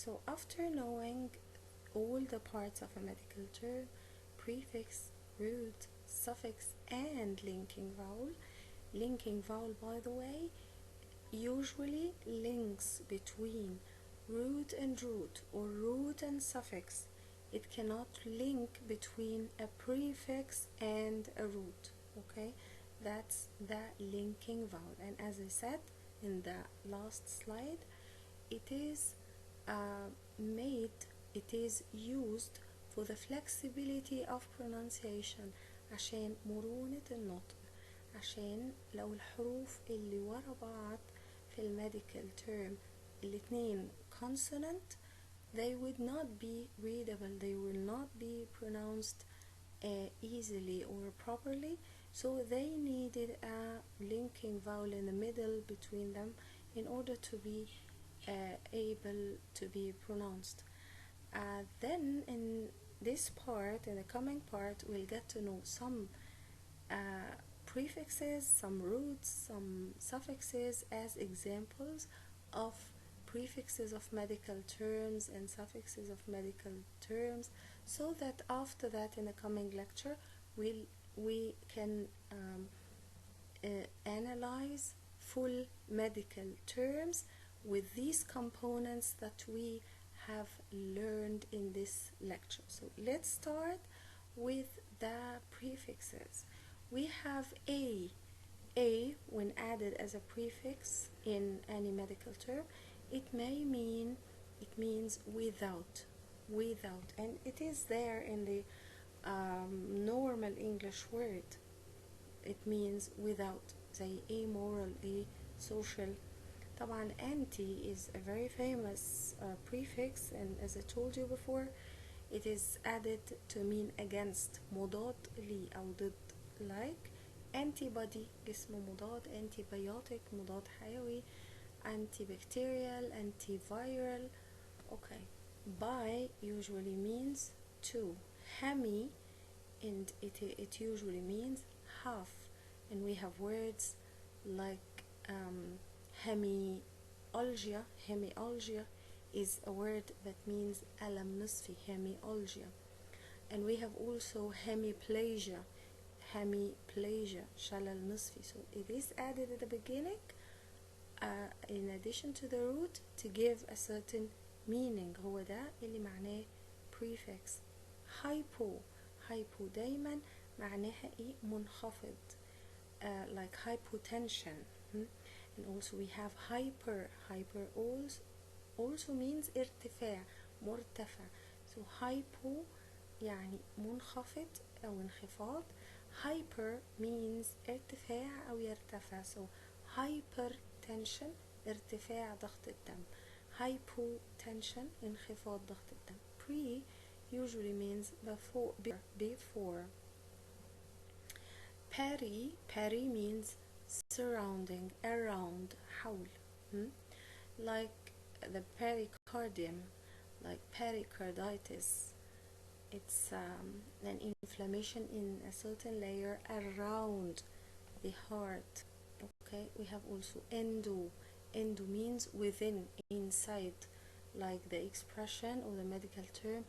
So after knowing all the parts of a medical term, prefix, root, suffix, and linking vowel, by the way, usually links between root and root or root and suffix. It cannot link between a prefix and a root. Okay, that's the linking vowel. And as I said in the last slide, it is used for the flexibility of pronunciation، عشان مرونة النطق، عشان لو الحروف اللي ورا بعض في الميديكال term الاتنين consonant they would not be readable, they will not be pronounced easily or properly, so they needed a linking vowel in the middle between them in order to be able to be pronounced. Then in this part, in the coming part, we'll get to know some prefixes, some roots, some suffixes as examples of prefixes of medical terms and suffixes of medical terms, so that after that in the coming lecture we can analyze full medical terms with these components that we have learned in this lecture. So let's start with the prefixes. We have a when added as a prefix in any medical term, it means without, and it is there in the normal English word. It means without, زي amoral, asocial. طبعا anti is a very famous prefix, and as I told you before, it is added to mean against، مضاد لي أو ضد. like antibody جسم مضاد، antibiotic مضاد حيوي، antibacterial، antiviral. okay. Bi usually means two. Hemi, and it usually means half, and we have words like hemialgia. Hemialgia is a word that means ألم نصفي، hemialgia. And we have also hemiplegia. Hemiplegia شلل نصفي. So it is added at the beginning in addition to the root to give a certain meaning. هو ده اللي معناه prefix. hypo دايما معناها ايه؟ منخفض. like hypotension. And also we have hyper also means ارتفاع، مرتفع. so hypo يعني منخفض أو انخفاض. hyper means ارتفاع أو يرتفع. so hypertension ارتفاع ضغط الدم، hypotension انخفاض ضغط الدم. pre usually means before. peri means surrounding، around، حول. like the pericardium, like pericarditis. It's an inflammation in a certain layer around the heart. okay. We have also endo means within, inside, like the expression or the medical term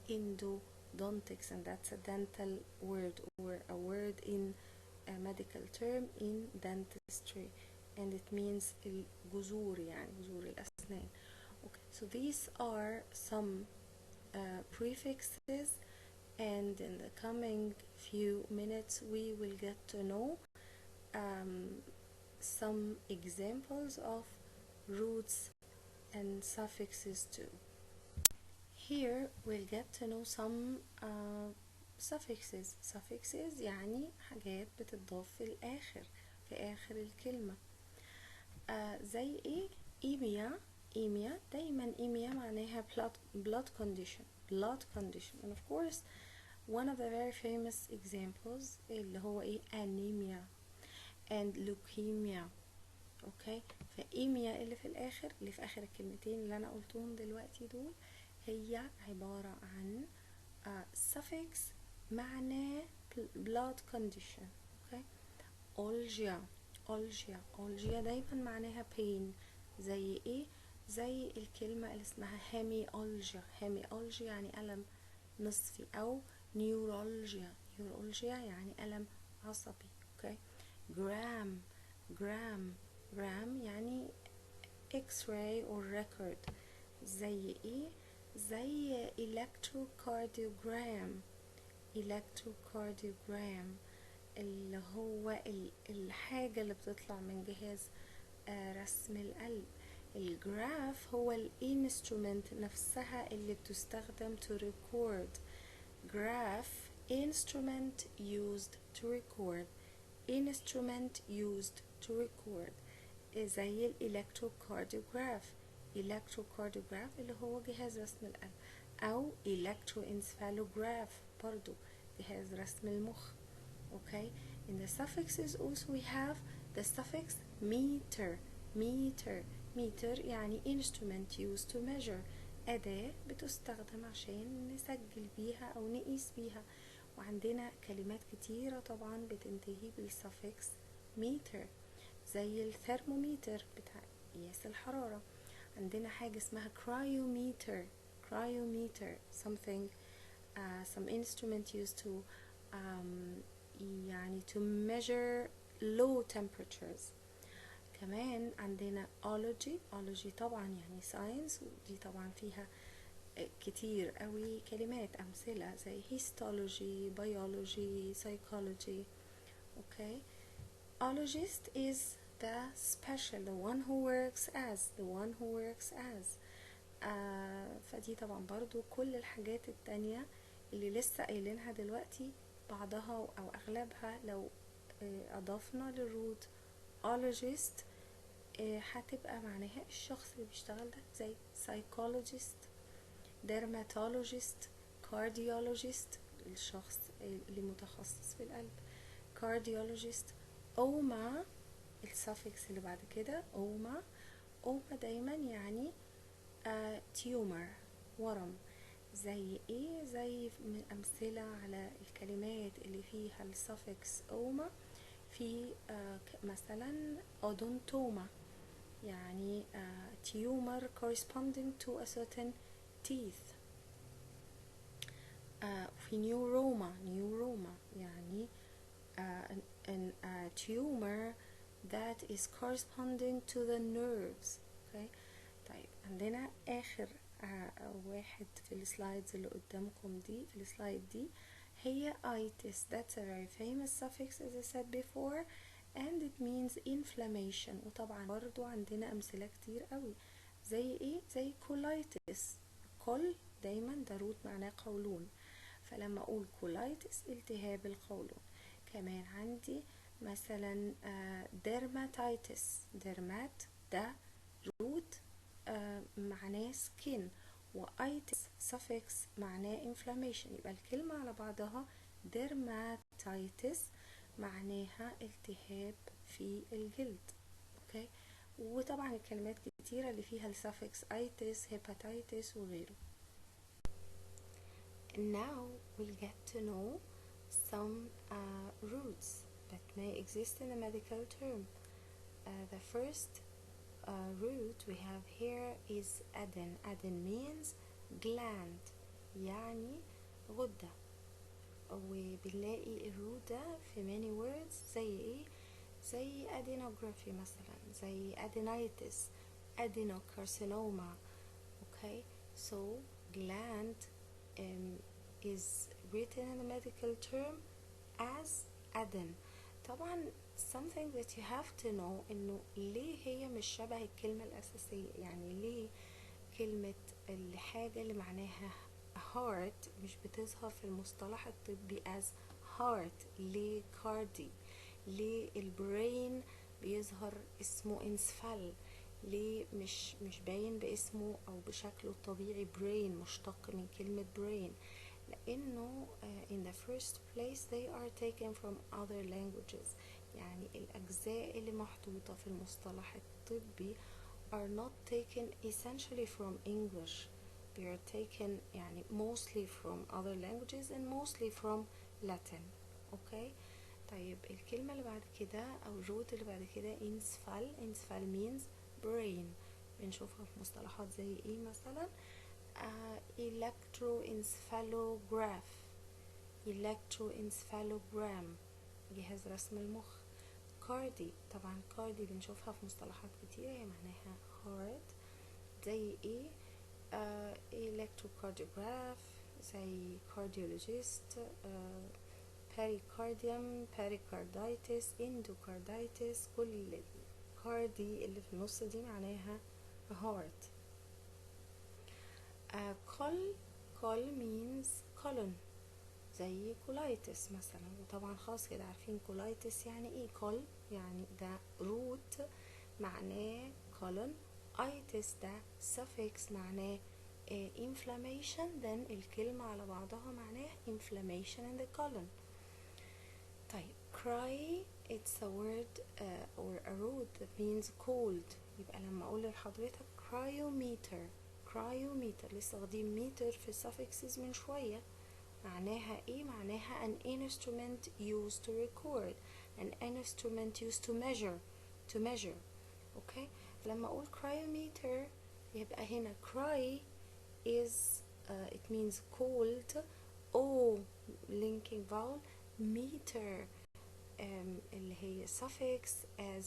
endodontics, and that's a dental word or a word in a medical term in dentistry, and it means الجذور، يعني جذور الأسنان. okay. so these are some prefixes, and in the coming few minutes we will get to know some examples of roots and suffixes too. Here we'll get to know some suffixes يعني حاجات بتضاف في الآخر، في آخر الكلمة. زي ايه؟ إيميا دايما إيميا معناها blood condition. and of course one of the very famous examples اللي هو ايه؟ anemia and leukemia. okay. فإيميا اللي في الآخر، اللي في آخر الكلمتين اللي أنا قلتهم دلوقتي دول، هي عبارة عن suffix معناه blood condition. okay. أولجيا دايما معناها pain. زي ايه؟ زي الكلمة اللي اسمها هيميولوجيا. هيميولوجيا يعني ألم نصفي، أو نيورولوجيا. نيورولوجيا يعني ألم عصبي. اوكي. جرام. جرام. جرام يعني X-ray or record. زي ايه؟ زي electrocardiogram. electrocardiogram اللي هو الحاجة اللي بتطلع من جهاز رسم القلب. الجراف هو الانسترومنت نفسها اللي بتستخدم to record. graph instrument used to record. instrument used to record. زي الالكتروكارديوجراف. الكتروكارديوجراف اللي هو جهاز رسم القلب، او electroencephalograph برضو جهاز رسم المخ. Okay. In the suffixes also we have the suffix meter. meter. meter يعني instrument used to measure. أداة بتستخدم عشان نسجل بيها أو نقيس بيها. وعندنا كلمات كتيرة طبعا بتنتهي بالسفكس meter، زي الثرموميتر بتاع قياس الحرارة. عندنا حاجة اسمها cryometer. cryometer something some instrument used to يعني to measure low temperatures. كمان عندنا ology. ology طبعا يعني science، ودي طبعا فيها كتير قوي كلمات أمثلة زي histology, biology, psychology. okay. ologist is the special, the one who works as. فدي طبعا برضو كل الحاجات التانية اللي لسه قايلينها دلوقتي بعضها أو أغلبها لو أضفنا للروت ologist هتبقى معناها الشخص اللي بيشتغل ده، زي psychologist, dermatologist, cardiologist الشخص اللي متخصص في القلب. cardiologist. أوما السفكس اللي بعد كده أوما. أوما دايما يعني تيومر، ورم. زي ايه؟ زي من أمثلة على الكلمات اللي فيها السفكس أوما في مثلا أودونتوما يعني tumor corresponding to a certain teeth. في neuroma يعني a tumor that is corresponding to the nerves. okay. طيب عندنا آخر واحد في السلايدز اللي قدامكم دي، في السلايد دي هي itis. That's a very famous suffix as I said before and it means inflammation. وطبعا برضو عندنا أمثلة كتير قوي زي ايه؟ زي colitis. كل دايما ده روت معناه قولون، فلما أقول colitis التهاب القولون. كمان عندي مثلا dermatitis. dermat ده روت معناه skin، وitis suffix معناه inflammation. يبقى الكلمة على بعضها dermatitis معناها التهاب في الجلد. اوكي. وطبعا الكلمات كتيرة اللي فيها السفكس itis, hepatitis وغيره. Now we'll get to know some roots that may exist in a medical term. The first root we have here is aden. Aden means gland يعني غدة، وبنلاقي الروت ده في many words زي ايه؟ زي adenography مثلا، زي adenitis, adenocarcinoma. okay. so gland is written in the medical term as aden. طبعا something that you have to know انه ليه هي مش شبه الكلمة الأساسية. يعني ليه كلمة الحاجة اللي معناها heart مش بتظهر في المصطلح الطبي as heart؟ ليه cardi؟ ليه البرين بيظهر اسمه انسفال؟ ليه مش باين باسمه او بشكله الطبيعي brain مشتق من كلمة brain؟ لانه in the first place they are taken from other languages. يعني الاجزاء اللي محطوطة في المصطلح الطبي are not taken essentially from English. They are taken يعني mostly from other languages and mostly from Latin. okay. طيب الكلمة اللي بعد كده أو الروت اللي بعد كده انسفال. انسفال means brain. بنشوفها في مصطلحات زي ايه مثلا؟ electroencephalograph، electroencephalogram، جهاز رسم المخ. كاردي، طبعا كاردي بنشوفها في مصطلحات كتيرة، هي معناها heart. زي ايه؟ electrocardiograph، زي cardiologist، pericardium، pericarditis، endocarditis. كل الكاردي اللي في النص دي معناها heart. col means colon، زي colitis مثلا. وطبعا خلاص كده عارفين colitis يعني ايه. col يعني ده root معناه colon، itis ده suffix معناه inflammation، then الكلمة على بعضها معناه inflammation in the colon. طيب cry it's a word or a root that means cold. يبقى لما اقول لحضرتك cryometer، cryometer لسه واخدين meter في suffixes من شوية، معناها ايه؟ معناها an instrument used to record، an instrument used to measure. اوكي، لما اقول cryometer يبقى هنا cry is it means cold، o linking vowel، meter اللي هي suffix as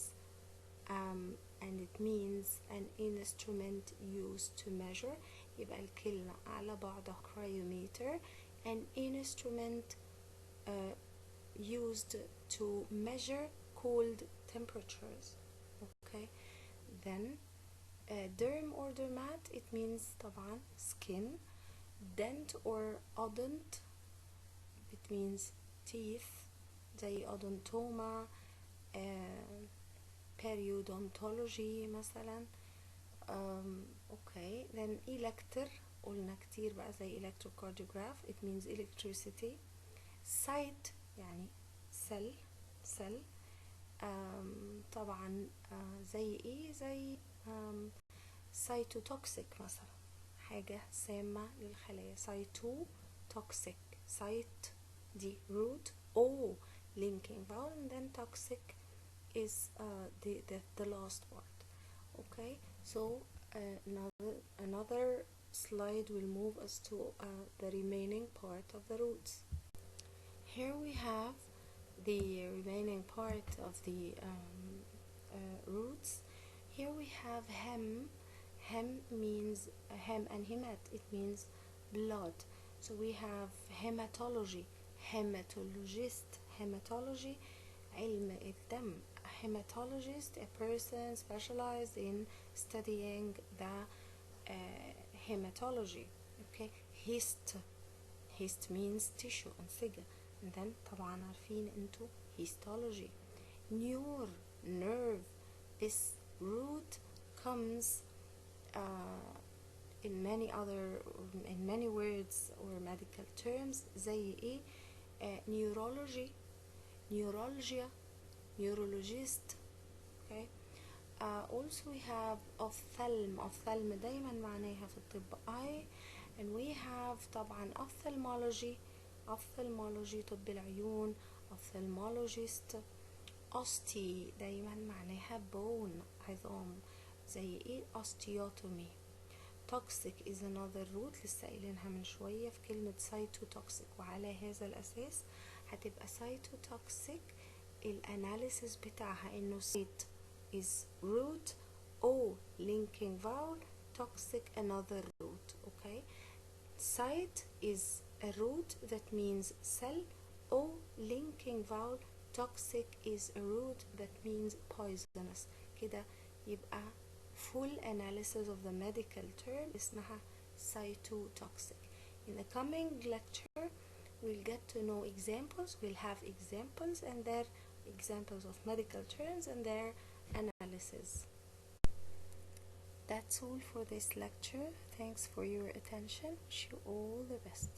and it means an instrument used to measure. يبقى الكلمة على بعضها cryometer، an instrument used to measure cold temperatures. Okay, then derm or dermat it means طبعا skin. dent or odont it means teeth، زي odontoma، periodontology مثلا. okay, then elector قلنا كتير بقى زي electrocardiograph it means electricity. site يعني cell. طبعا زي ايه؟ زي cytotoxic مثلا، حاجة سامة للخلايا. cytotoxic، site دي root، o linking vowel, and then toxic is the last word. okay, so another slide will move us to the remaining part of the roots. Here we have the remaining part of the roots. Here we have hem. Hem means hem and hemat, it means blood. So we have hematology، hematologist. hematology علم الدم. A hematologist, a person specialized in studying the hematology. okay, hist means tissue أنسجة. and then طبعا عارفين انتو histology. nerve. This root comes in many words or medical terms. زي ايه؟ neurology، neuralgia، neurologist. okay, also we have ophthalm دايما معناها في الطب eye. and we have طبعا ophthalmology طب العيون، ophthalmologist. osti دايما معناها bone عظام، زي ايه؟ osteotomy. toxic is another root لسه قايلينها من شوية في كلمة cytotoxic، وعلى هذا الأساس هتبقى cytotoxic الاناليسيس بتاعها انه cyt is root، o linking vowel، toxic another root. okay, cyt is a root that means cell، o linking vowel، toxic is a root that means poisonous. كده يبقى full analysis of the medical term اسمها cytotoxic. In the coming lecture we'll get to know examples. We'll have examples and their examples of medical terms and their analysis. That's all for this lecture. Thanks for your attention. Wish you all the best.